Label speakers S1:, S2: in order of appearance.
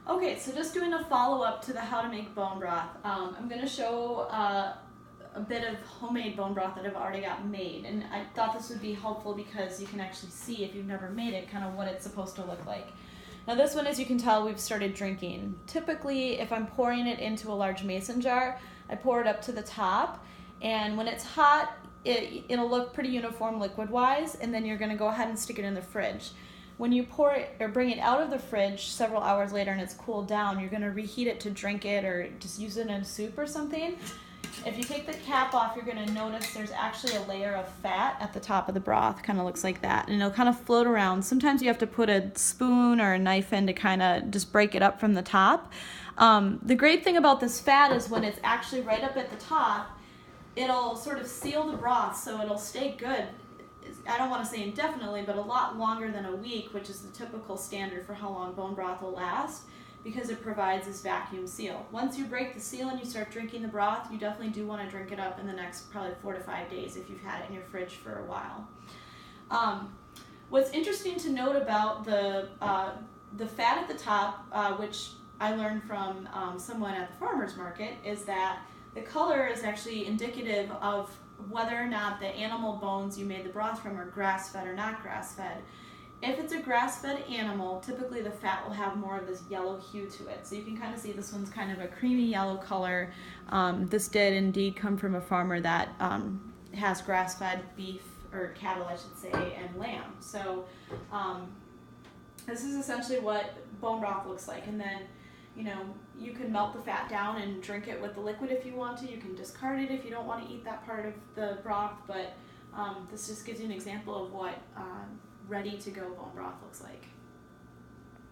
S1: Okay, so just doing a follow-up to the how to make bone broth. I'm going to show a bit of homemade bone broth that I've already got made, and I thought this would be helpful because you can actually see, if you've never made it, kind of what it's supposed to look like. Now this one, as you can tell, we've started drinking. Typically, if I'm pouring it into a large mason jar, I pour it up to the top, and when it's hot, it'll look pretty uniform liquid-wise, and then you're going to go ahead and stick it in the fridge. When you pour it or bring it out of the fridge several hours later and it's cooled down, you're going to reheat it to drink it or just use it in soup or something. If you take the cap off, you're going to notice there's actually a layer of fat at the top of the broth. Kind of looks like that, and it'll kind of float around. Sometimes you have to put a spoon or a knife in to kind of just break it up from the top. The great thing about this fat is when it's actually right up at the top, it'll sort of seal the broth so it'll stay good. I don't want to say indefinitely, but a lot longer than a week, which is the typical standard for how long bone broth will last, because it provides this vacuum seal. Once you break the seal and you start drinking the broth, you definitely do want to drink it up in the next probably 4 to 5 days if you've had it in your fridge for a while. What's interesting to note about the fat at the top, which I learned from someone at the farmer's market, is that the color is actually indicative of whether or not the animal bones you made the broth from are grass-fed or not grass-fed. If it's a grass-fed animal, typically the fat will have more of this yellow hue to it. So you can kind of see this one's kind of a creamy yellow color. This did indeed come from a farmer that has grass-fed beef, or cattle I should say, and lamb. So this is essentially what bone broth looks like. And then, you know, you can melt the fat down and drink it with the liquid if you want to. You can discard it if you don't want to eat that part of the broth, but this just gives you an example of what ready-to-go bone broth looks like.